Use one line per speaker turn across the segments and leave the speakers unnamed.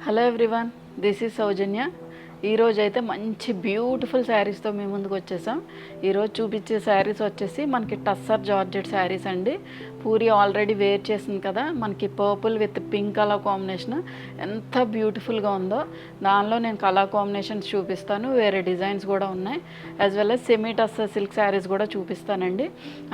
Hello everyone, this is సౌజన్య. ఈరోజు అయితే మంచి బ్యూటిఫుల్ శారీస్తో మీ ముందుకు వచ్చేసాం. ఈరోజు చూపించే శారీస్ వచ్చేసి మనకి టస్సర్ జార్జెట్ శారీస్ అండి. పూరి ఆల్రెడీ వేర్ చేసింది కదా, మనకి purple with pink colour combination ఎంత బ్యూటిఫుల్గా ఉందో. దానిలో నేను కలర్ కాంబినేషన్స్ చూపిస్తాను, వేరే డిజైన్స్ కూడా ఉన్నాయి. As well as semi tussar silk saris కూడా చూపిస్తానండి.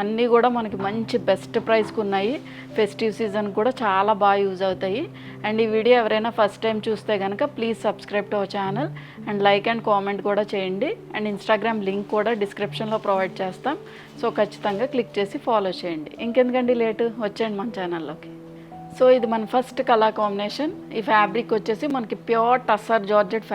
అన్నీ కూడా మనకి మంచి బెస్ట్ ప్రైస్కి ఉన్నాయి. ఫెస్టివ్ సీజన్ కూడా చాలా బాగా యూజ్ అవుతాయి. అండ్ ఈ వీడియో ఎవరైనా ఫస్ట్ టైం చూస్తే కనుక please subscribe to our channel and like and comment కూడా చేయండి. అండ్ ఇన్స్టాగ్రామ్ లింక్ కూడా డిస్క్రిప్షన్లో ప్రొవైడ్ చేస్తాం. సో ఖచ్చితంగా క్లిక్ చేసి ఫాలో చేయండి. ఇంకెందుకండి లేటు, వచ్చేయండి మన ఛానల్లోకి. సో ఇది మన ఫస్ట్ కలర్ కాంబినేషన్. ఈ ఫ్యాబ్రిక్ వచ్చేసి మనకి ప్యూర్ టస్సర్ జార్జెట్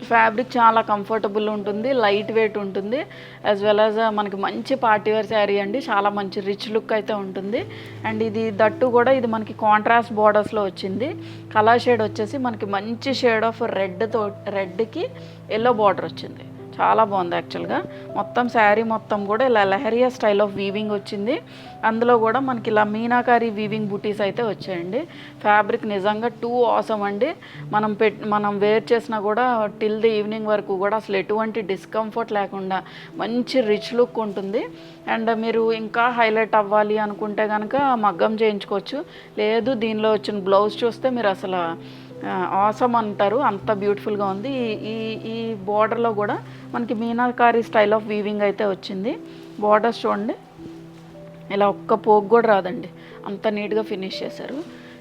ఫ్యాబ్రిక్ చాలా కంఫర్టబుల్ ఉంటుంది, లైట్ వెయిట్ ఉంటుంది. యాజ్ వెల్ యాజ్ మనకి మంచి పార్టీవేర్ శారీ అండి, చాలా మంచి రిచ్ లుక్ అయితే ఉంటుంది. అండ్ ఇది దట్టు కూడా ఇది మనకి కాంట్రాస్ట్ బార్డర్స్లో వచ్చింది. కలర్ షేడ్ వచ్చేసి మనకి మంచి షేడ్ ఆఫ్ రెడ్కి ఎల్లో బార్డర్ వచ్చింది. చాలా బాగుంది యాక్చువల్గా. మొత్తం శారీ మొత్తం కూడా ఇలా లెహరియా స్టైల్ ఆఫ్ వీవింగ్ వచ్చింది. అందులో కూడా మనకి ఇలా మీనాకారి వీవింగ్ బూటీస్ అయితే వచ్చాయండి. ఫ్యాబ్రిక్ నిజంగా టూ ఆసమ్ అండి. మనం వేర్ చేసినా కూడా టిల్ ది ఈవినింగ్ వరకు కూడా అసలు ఎటువంటి డిస్కంఫర్ట్ లేకుండా మంచి రిచ్ లుక్ ఉంటుంది. అండ్ మీరు ఇంకా హైలైట్ అవ్వాలి అనుకుంటే కనుక మగ్గం చేయించుకోవచ్చు. లేదు దీనిలో వచ్చిన బ్లౌజ్ చూస్తే మీరు అసలు ఆసమ్ అంటారు, అంత బ్యూటిఫుల్గా ఉంది. ఈ ఈ బార్డర్లో కూడా మనకి మీనాకారి స్టైల్ ఆఫ్ వీవింగ్ అయితే వచ్చింది. బార్డర్స్ చూడండి, ఇలా ఒక్క పోగు కూడా రాదండి, అంత నీట్గా ఫినిష్ చేశారు.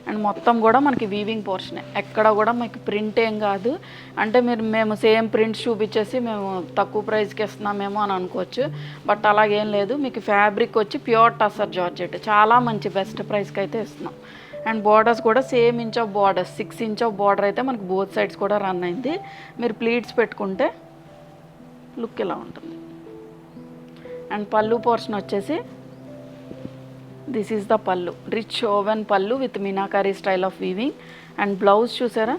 అండ్ మొత్తం కూడా మనకి వీవింగ్ పోర్షనే, ఎక్కడ కూడా మీకు ప్రింట్ ఏం కాదు. అంటే మేము సేమ్ ప్రింట్స్ చూపించేసి మేము తక్కువ ప్రైస్కి ఇస్తున్నామేమో అని అనుకోవచ్చు, బట్ అలాగేం లేదు. మీకు ఫ్యాబ్రిక్ వచ్చి ప్యూర్ టస్సర్ జార్జెట్, చాలా మంచి బెస్ట్ ప్రైస్కి అయితే ఇస్తున్నాం. అండ్ బార్డర్స్ కూడా same inch of borders, 6 inch of border అయితే మనకి బోత్ సైడ్స్ కూడా రన్ అయింది. మీరు ప్లీట్స్ పెట్టుకుంటే లుక్ ఇలా ఉంటుంది. అండ్ పళ్ళు పోర్షన్ వచ్చేసి this is the pallu, rich oven పళ్ళు with meenakari style of weaving. And blouse చూసారా,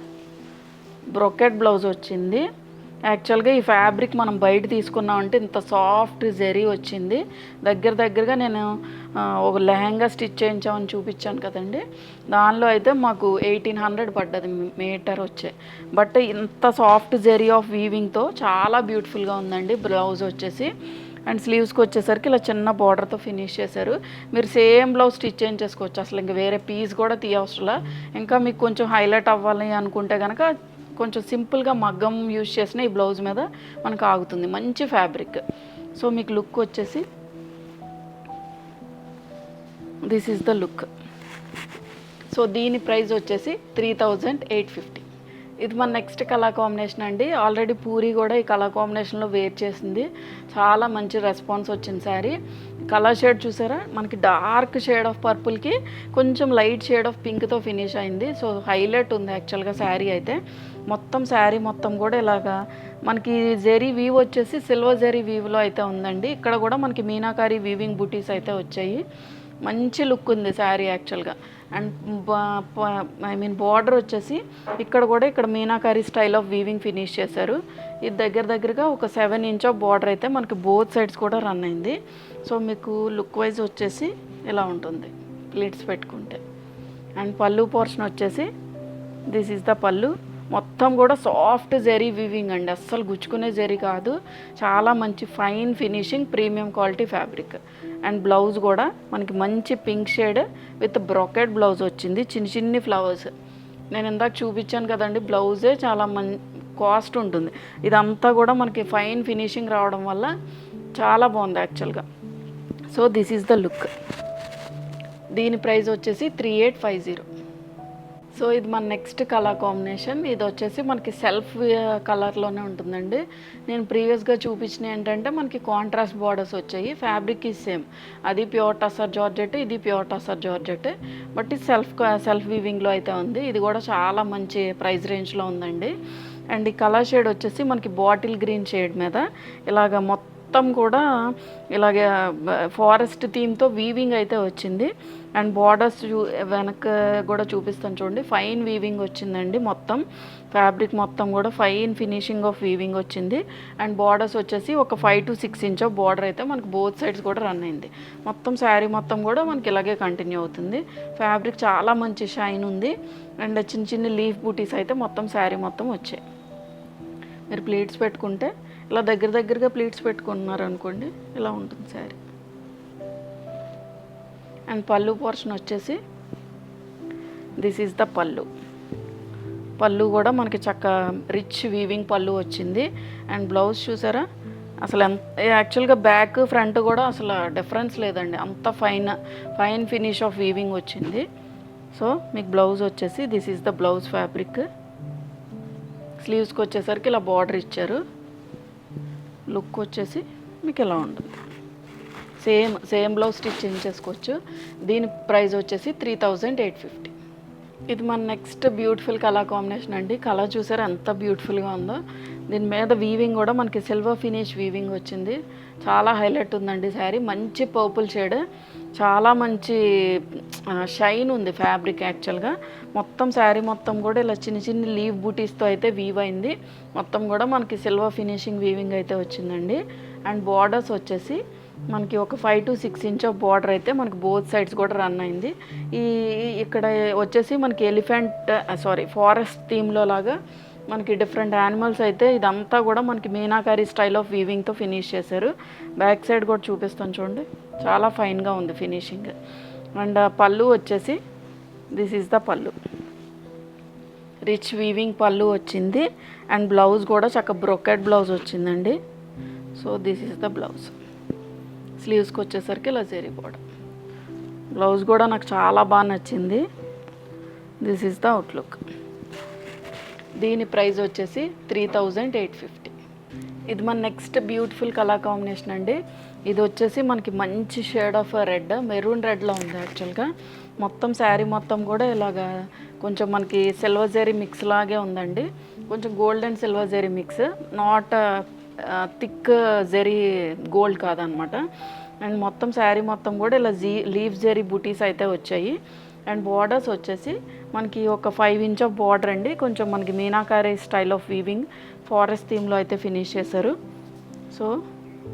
బ్రొకెట్ బ్లౌజ్ వచ్చింది. యాక్చువల్గా ఈ ఫ్యాబ్రిక్ మనం బయట తీసుకున్నామంటే ఇంత సాఫ్ట్ జెరీ వచ్చింది. దగ్గరగా నేను ఒక లెహంగా స్టిచ్ చేయించామని చూపించాను కదండి, దానిలో అయితే మాకు 1800 పడ్డది మీటర్ వచ్చే. బట్ ఇంత సాఫ్ట్ జెరీ ఆఫ్ వీవింగ్తో చాలా బ్యూటిఫుల్గా ఉందండి. బ్లౌజ్ వచ్చేసి అండ్ స్లీవ్స్కి వచ్చేసరికి ఇలా చిన్న బార్డర్తో ఫినిష్ చేశారు. మీరు సేమ్ బ్లౌజ్ స్టిచ్ చేయించేసుకోవచ్చు, అసలు ఇంకా వేరే పీస్ కూడా తీయవసరం. ఇంకా మీకు కొంచెం హైలైట్ అవ్వాలి అనుకుంటే కనుక కొంచెం సింపుల్గా మగ్గం యూజ్ చేసిన ఈ బ్లౌజ్ మీద మనకు ఆగుతుంది. మంచి ఫ్యాబ్రిక్. సో మీకు లుక్ వచ్చేసి this is the look. So దీని ప్రైస్ వచ్చేసి 3850. ఇది మన నెక్స్ట్ కలర్ కాంబినేషన్ అండి. ఆల్రెడీ పూరి కూడా ఈ కలర్ కాంబినేషన్లో వేర్ చేసింది, చాలా మంచి రెస్పాన్స్ వచ్చింది శారీ. కలర్ షేడ్ చూసారా, మనకి డార్క్ షేడ్ ఆఫ్ పర్పుల్కి కొంచెం లైట్ షేడ్ ఆఫ్ పింక్తో ఫినిష్ అయింది. సో హైలైట్ ఉంది యాక్చువల్గా శారీ అయితే. మొత్తం శారీ మొత్తం కూడా ఇలాగా మనకి జెరీ వీవ్ వచ్చేసి సిల్వర్ జెరీ వీవ్లో అయితే ఉందండి. ఇక్కడ కూడా మనకి మీనాకారి వీవింగ్ బూటీస్ అయితే వచ్చాయి. మంచి లుక్ ఉంది శారీ యాక్చువల్గా. అండ్ బార్డర్ వచ్చేసి ఇక్కడ meenakari style of weaving finish చేశారు. ఇది దగ్గరగా ఒక 7 ఇంచ్ ఆఫ్ బార్డర్ అయితే మనకి బోత్ సైడ్స్ కూడా రన్ అయింది. సో మీకు లుక్ వైజ్ వచ్చేసి ఇలా ఉంటుంది ప్లీట్స్ పెట్టుకుంటే. అండ్ పళ్ళు పోర్షన్ వచ్చేసి దిస్ ఈజ్ ద పళ్ళు. మొత్తం కూడా సాఫ్ట్ జెరీ వీవింగ్ అండి, అస్సలు గుచ్చుకునే జెరీ కాదు. చాలా మంచి fine finishing premium quality fabric. And blouse కూడా మనకి మంచి pink shade with brocade blouse వచ్చింది, చిన్ని ఫ్లవర్స్. నేను ఇందాక చూపించాను కదండి, బ్లౌజే చాలా కాస్ట్ ఉంటుంది. ఇదంతా కూడా మనకి ఫైన్ ఫినిషింగ్ రావడం వల్ల చాలా బాగుంది యాక్చువల్గా. So this is the look. దీని ప్రైస్ వచ్చేసి 3850. సో ఇది మన నెక్స్ట్ కలర్ కాంబినేషన్. ఇది వచ్చేసి మనకి సెల్ఫ్ కలర్లోనే ఉంటుందండి. నేను ప్రీవియస్గా చూపించిన ఏంటంటే మనకి కాంట్రాస్ట్ బార్డర్స్ వచ్చాయి. ఫ్యాబ్రిక్ ఈ సేమ్, అది ప్యూర్ టస్సర్ జార్జెట్, ఇది ప్యూర్ టస్సర్ జార్జెట్. బట్ ఇది సెల్ఫ్ వీవింగ్లో అయితే ఉంది. ఇది కూడా చాలా మంచి ప్రైస్ రేంజ్లో ఉందండి. అండ్ ఈ కలర్ షేడ్ వచ్చేసి మనకి బాటిల్ గ్రీన్ షేడ్ మీద ఇలాగ మొత్తం మొత్తం కూడా ఇలాగే ఫారెస్ట్ థీమ్తో వీవింగ్ అయితే వచ్చింది. అండ్ బార్డర్స్ వెనక కూడా చూపిస్తాను చూడండి, ఫైన్ వీవింగ్ వచ్చిందండి. మొత్తం ఫ్యాబ్రిక్ మొత్తం కూడా ఫైన్ ఫినిషింగ్ ఆఫ్ వీవింగ్ వచ్చింది. అండ్ బార్డర్స్ వచ్చేసి ఒక 5 to 6 ఇంచ్ ఆఫ్ బార్డర్ అయితే మనకు బోత్ సైడ్స్ కూడా రన్ అయింది. మొత్తం శారీ మొత్తం కూడా మనకి ఇలాగే కంటిన్యూ అవుతుంది. ఫ్యాబ్రిక్ చాలా మంచి షైన్ ఉంది. అండ్ చిన్న చిన్న లీఫ్ బూటీస్ అయితే మొత్తం శారీ మొత్తం వచ్చాయి. మీరు ప్లీట్స్ పెట్టుకుంటే ఇలా దగ్గరగా ప్లీట్స్ పెట్టుకుంటున్నారు అనుకోండి, ఇలా ఉంటుంది శారీ. అండ్ పళ్ళు పోర్షన్ వచ్చేసి దిస్ ఈజ్ ద పళ్ళు కూడా మనకి చక్క రిచ్ వీవింగ్ పళ్ళు వచ్చింది. అండ్ బ్లౌజ్ చూసారా, అసలు యాక్చువల్గా బ్యాక్ ఫ్రంట్ కూడా అసలు డిఫరెన్స్ లేదండి, అంత ఫైన్ ఫినిష్ ఆఫ్ వీవింగ్ వచ్చింది. సో మీకు బ్లౌజ్ వచ్చేసి this is the blouse fabric. స్లీవ్స్కి వచ్చేసరికి ఇలా బార్డర్ ఇచ్చారు. లుక్ వచ్చేసి మీకు ఇలా ఉంటుంది. సేమ్ బ్లౌజ్ స్టిచ్ చేసుకోవచ్చు. దీని ప్రైస్ వచ్చేసి 3850. ఇది మన నెక్స్ట్ బ్యూటిఫుల్ కలర్ కాంబినేషన్ అండి. కలర్ చూసారా ఎంత బ్యూటిఫుల్గా ఉందో. దీని మీద వీవింగ్ కూడా మనకి సిల్వర్ ఫినిష్ వీవింగ్ వచ్చింది. చాలా హైలైట్ ఉందండి శారీ. మంచి పర్పుల్ షేడ్, చాలా మంచి షైన్ ఉంది ఫ్యాబ్రిక్. యాక్చువల్గా మొత్తం శారీ మొత్తం కూడా ఇలా చిన్న చిన్న లీవ్ బూటీస్తో అయితే వీవ్ అయింది. మొత్తం కూడా మనకి సిల్వర్ ఫినిషింగ్ వీవింగ్ అయితే వచ్చిందండి. అండ్ బార్డర్స్ వచ్చేసి మనకి ఒక 5 to 6 ఇంచ్ ఆఫ్ బార్డర్ అయితే మనకి బోత్ సైడ్స్ కూడా రన్ అయింది. ఇక్కడ వచ్చేసి మనకి ఫారెస్ట్ థీమ్లో లాగా మనకి డిఫరెంట్ యానిమల్స్ అయితే ఇదంతా కూడా మనకి మీనాకారి స్టైల్ ఆఫ్ వీవింగ్తో ఫినిష్ చేశారు. బ్యాక్ సైడ్ కూడా చూపిస్తాను చూడండి, చాలా ఫైన్గా ఉంది ఫినిషింగ్. అండ్ పళ్ళు వచ్చేసి this is the pallu, rich weaving పళ్ళు వచ్చింది. అండ్ బ్లౌజ్ కూడా చక్క బ్రొకెట్ బ్లౌజ్ వచ్చిందండి. So this is the blouse. స్లీవ్స్కి వచ్చేసరికి ఇలా జరీ బార్డర్. బ్లౌజ్ కూడా నాకు చాలా బాగా నచ్చింది. This is the outlook. దీని ప్రైస్ వచ్చేసి 3850. ఇది మన నెక్స్ట్ బ్యూటిఫుల్ కలర్ కాంబినేషన్ అండి. ఇది వచ్చేసి మనకి మంచి షేడ్ ఆఫ్ రెడ్, మెరూన్ రెడ్లో ఉంది యాక్చువల్గా. మొత్తం శారీ మొత్తం కూడా ఇలాగా కొంచెం మనకి సిల్వర్ జరీ మిక్స్ లాగే ఉందండి. కొంచెం gold and silver zari mix, not thick zari gold కాదనమాట. అండ్ మొత్తం శారీ మొత్తం కూడా ఇలా లీవ్ జరీ బూటీస్ అయితే వచ్చాయి. అండ్ బార్డర్స్ వచ్చేసి మనకి ఒక 5 ఇంచ్ ఆఫ్ బార్డర్ అండి. కొంచెం మనకి మీనాకారి స్టైల్ ఆఫ్ వీవింగ్ ఫారెస్ట్ థీమ్లో అయితే ఫినిష్ చేశారు. సో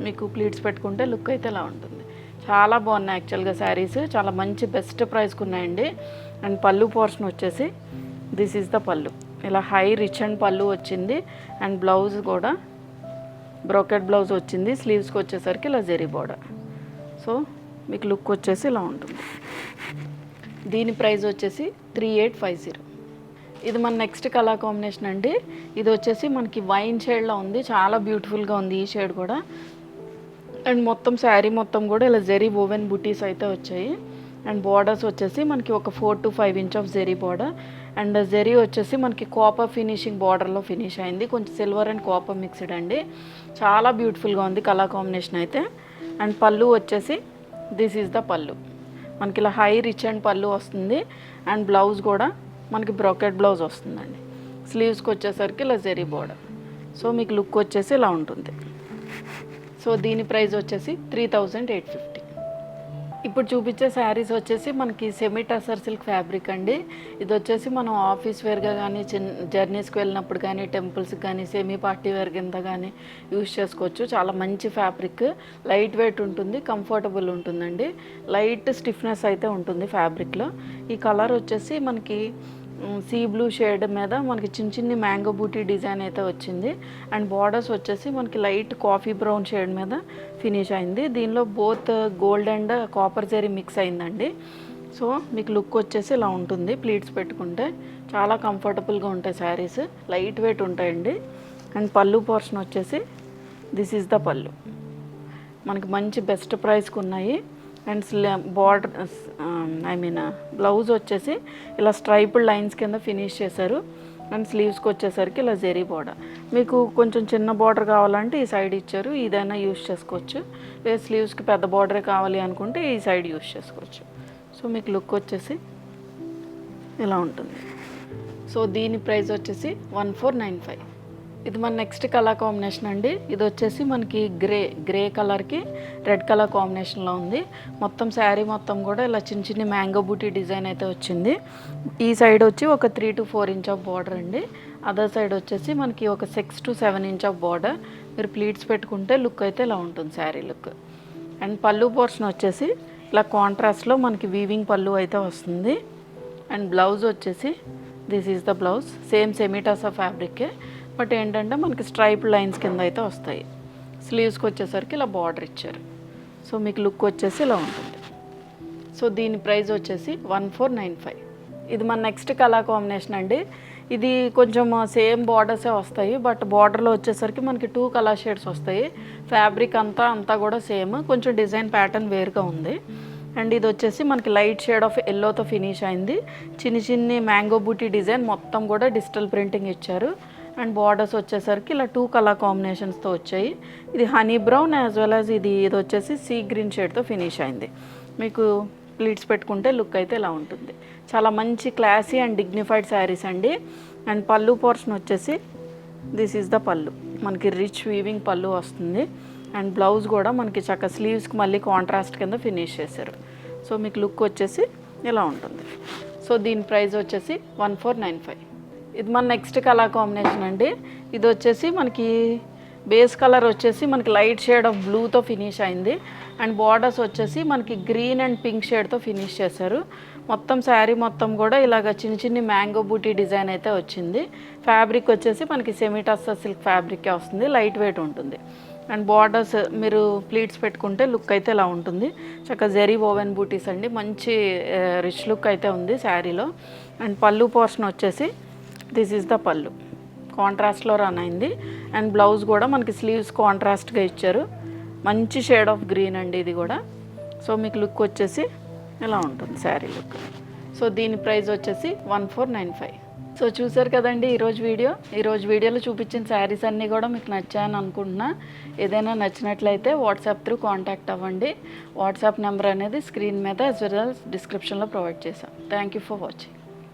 మీకు ప్లీట్స్ పెట్టుకుంటే లుక్ అయితే ఇలా ఉంటుంది. చాలా బాగున్నాయి యాక్చువల్గా శారీస్, చాలా మంచి బెస్ట్ ప్రైస్కి ఉన్నాయండి. అండ్ పళ్ళు పోర్షన్ వచ్చేసి దిస్ ఈజ్ ద పళ్ళు. ఇలా హై రిచ్ అండ్ పళ్ళు వచ్చింది. అండ్ బ్లౌజ్ కూడా బ్రోకెట్ బ్లౌజ్ వచ్చింది. స్లీవ్స్కి వచ్చేసరికి ఇలా జరీ బార్డర్. సో మీకు లుక్ వచ్చేసి ఇలా ఉంటుంది. దీని ప్రైస్ వచ్చేసి 3850. ఇది మన నెక్స్ట్ కలర్ కాంబినేషన్ అండి. ఇది వచ్చేసి మనకి వైన్ షేడ్లో ఉంది, చాలా బ్యూటిఫుల్గా ఉంది ఈ షేడ్ కూడా. అండ్ మొత్తం శారీ మొత్తం కూడా ఇలా జరీ ఓవెన్ బుటీస్ అయితే వచ్చాయి. అండ్ బార్డర్స్ వచ్చేసి మనకి ఒక 4 to 5 inch of zari border. And zari వచ్చేసి మనకి కాపర్ ఫినిషింగ్ బార్డర్లో ఫినిష్ అయింది. కొంచెం సిల్వర్ అండ్ కాపర్ మిక్స్డ్ అండి. చాలా బ్యూటిఫుల్గా ఉంది కలర్ కాంబినేషన్ అయితే. అండ్ పళ్ళు వచ్చేసి దిస్ ఈజ్ ద పళ్ళు. మనకి ఇలా హై రిచ్ అండ్ పళ్ళు వస్తుంది. అండ్ బ్లౌజ్ కూడా మనకి బ్రోకెట్ బ్లౌజ్ వస్తుందండి. స్లీవ్స్కి వచ్చేసరికి ఇలా జరీ బార్డర్. సో మీకు లుక్ వచ్చేసి ఇలా ఉంటుంది. సో దీని ప్రైస్ వచ్చేసి 3850. ఇప్పుడు చూపించే శారీస్ వచ్చేసి మనకి సెమీ టసర్ సిల్క్ ఫ్యాబ్రిక్ అండి. ఇది వచ్చేసి మనం ఆఫీస్ వేర్గా కానీ జర్నీస్కి వెళ్ళినప్పుడు కానీ టెంపుల్స్కి కానీ సెమీ పార్టీ వేర్ కింద కానీ యూజ్ చేసుకోవచ్చు. చాలా మంచి ఫ్యాబ్రిక్, లైట్ వెయిట్ ఉంటుంది, కంఫర్టబుల్ ఉంటుందండి. లైట్ స్టిఫ్నెస్ అయితే ఉంటుంది ఫ్యాబ్రిక్లో. ఈ కలర్ వచ్చేసి మనకి సీ బ్లూ షేడ్ మీద మనకి చిన్న చిన్ని మ్యాంగో బూటీ డిజైన్ అయితే వచ్చింది. అండ్ బార్డర్స్ వచ్చేసి మనకి లైట్ కాఫీ బ్రౌన్ షేడ్ మీద ఫినిష్ అయింది. దీనిలో both gold and copper zari mix అయిందండి. సో మీకు లుక్ వచ్చేసి ఇలా ఉంటుంది. ప్లీట్స్ పెట్టుకుంటే చాలా కంఫర్టబుల్గా ఉంటాయి శారీస్, లైట్ వెయిట్ ఉంటాయండి. అండ్ పళ్ళు పోర్షన్ వచ్చేసి దిస్ ఈజ్ ద పళ్ళు. మనకి మంచి బెస్ట్ ప్రైస్కి ఉన్నాయి. అండ్ బార్డర్ బ్లౌజ్ వచ్చేసి ఇలా స్ట్రైపుడ్ లైన్స్ కింద ఫినిష్ చేశారు. అండ్ స్లీవ్స్కి వచ్చేసరికి ఇలా జరీ బార్డర్. మీకు కొంచెం చిన్న బార్డర్ కావాలంటే ఈ సైడ్ ఇచ్చారు, ఇదైనా యూస్ చేసుకోవచ్చు. లేదా స్లీవ్స్కి పెద్ద బార్డరే కావాలి అనుకుంటే ఈ సైడ్ యూస్ చేసుకోవచ్చు. సో మీకు లుక్ వచ్చేసి ఇలా ఉంటుంది. సో దీని ప్రైస్ వచ్చేసి 1495. ఇది మన నెక్స్ట్ కలర్ కాంబినేషన్ అండి. ఇది వచ్చేసి మనకి గ్రే కలర్కి రెడ్ కలర్ కాంబినేషన్లో ఉంది. మొత్తం శారీ మొత్తం కూడా ఇలా చిన్న చిన్న మ్యాంగో బూటీ డిజైన్ అయితే వచ్చింది. ఈ సైడ్ వచ్చి ఒక 3 to 4 ఇంచ్ ఆఫ్ బార్డర్ అండి. అదర్ సైడ్ వచ్చేసి మనకి ఒక 6 to 7 ఇంచ్ ఆఫ్ బార్డర్. మీరు ప్లీట్స్ పెట్టుకుంటే లుక్ అయితే ఇలా ఉంటుంది శారీ లుక్. అండ్ పళ్ళు పోర్షన్ వచ్చేసి ఇలా కాంట్రాస్ట్లో మనకి వీవింగ్ పళ్ళు అయితే వస్తుంది. అండ్ బ్లౌజ్ వచ్చేసి this is the blouse. Same సెమీటాసా ఫ్యాబ్రికే, బట్ ఏంటంటే మనకి స్ట్రైప్ లైన్స్ కింద అయితే వస్తాయి. స్లీవ్స్కి వచ్చేసరికి ఇలా బార్డర్ ఇచ్చారు. సో మీకు లుక్ వచ్చేసి ఇలా ఉంటుంది. సో దీని ప్రైస్ వచ్చేసి 1495. ఇది మన నెక్స్ట్ కలర్ కాంబినేషన్ అండి. ఇది కొంచెం సేమ్ బార్డర్సే వస్తాయి, బట్ బార్డర్లో వచ్చేసరికి మనకి 2 కలర్ షేడ్స్ వస్తాయి. ఫ్యాబ్రిక్ అంతా కూడా సేమ్, కొంచెం డిజైన్ ప్యాటర్న్ వేరుగా ఉంది. అండ్ ఇది వచ్చేసి మనకి లైట్ షేడ్ ఆఫ్ ఎల్లోతో ఫినిష్ అయింది. చిన్ని మ్యాంగో బూటీ డిజైన్ మొత్తం కూడా డిజిటల్ ప్రింటింగ్ ఇచ్చారు. అండ్ బార్డర్స్ వచ్చేసరికి ఇలా 2 కలర్ కాంబినేషన్స్తో వచ్చాయి. ఇది honey brown as well as ఇది వచ్చేసి సీ గ్రీన్ షేడ్తో ఫినిష్ అయింది. మీకు ప్లీట్స్ పెట్టుకుంటే లుక్ అయితే ఇలా ఉంటుంది. చాలా మంచి క్లాసీ అండ్ డిగ్నిఫైడ్ శారీస్ అండి. అండ్ పళ్ళు పోర్షన్ వచ్చేసి దిస్ ఈజ్ ద పళ్ళు. మనకి రిచ్ వీవింగ్ పళ్ళు వస్తుంది. అండ్ బ్లౌజ్ కూడా మనకి చక్క స్లీవ్స్కి మళ్ళీ కాంట్రాస్ట్ కింద ఫినిష్ చేశారు. సో మీకు లుక్ వచ్చేసి ఇలా ఉంటుంది. సో దీని ప్రైస్ వచ్చేసి 1495. ఇది మన నెక్స్ట్ కలర్ కాంబినేషన్ అండి. ఇది వచ్చేసి మనకి బేస్ కలర్ వచ్చేసి మనకి లైట్ షేడ్ ఆఫ్ బ్లూతో ఫినిష్ అయింది. అండ్ బార్డర్స్ వచ్చేసి మనకి గ్రీన్ అండ్ పింక్ షేడ్తో ఫినిష్ చేశారు. మొత్తం శారీ మొత్తం కూడా ఇలాగ చిన్ని మ్యాంగో బూటీ డిజైన్ అయితే వచ్చింది. ఫ్యాబ్రిక్ వచ్చేసి మనకి సెమీటాసా సిల్క్ ఫ్యాబ్రికే వస్తుంది, లైట్ వెయిట్ ఉంటుంది. అండ్ బార్డర్స్ మీరు ప్లీట్స్ పెట్టుకుంటే లుక్ అయితే ఇలా ఉంటుంది. చక్కగా జెరీ ఓవెన్ బూటీస్ అండి, మంచి రిచ్ లుక్ అయితే ఉంది శారీలో. అండ్ పళ్ళు పోర్షన్ వచ్చేసి దిస్ ఈజ్ ద పళ్ళు, కాంట్రాస్ట్లో రన్ అయింది. అండ్ బ్లౌజ్ కూడా మనకి స్లీవ్స్ కాంట్రాస్ట్గా ఇచ్చారు. మంచి షేడ్ ఆఫ్ గ్రీన్ అండి ఇది కూడా. సో మీకు లుక్ వచ్చేసి ఇలా ఉంటుంది శారీ లుక్. సో దీని ప్రైస్ వచ్చేసి 1495. సో చూసారు కదండి ఈరోజు వీడియోలో చూపించిన శారీస్ అన్నీ కూడా మీకు నచ్చాయని అనుకుంటున్నా. ఏదైనా నచ్చినట్లయితే వాట్సాప్ త్రూ కాంటాక్ట్ అవ్వండి. వాట్సాప్ నెంబర్ అనేది స్క్రీన్ మీద యాజ్ వెల్ యాజ్ డిస్క్రిప్షన్లో ప్రొవైడ్ చేశాం. Thank you for watching.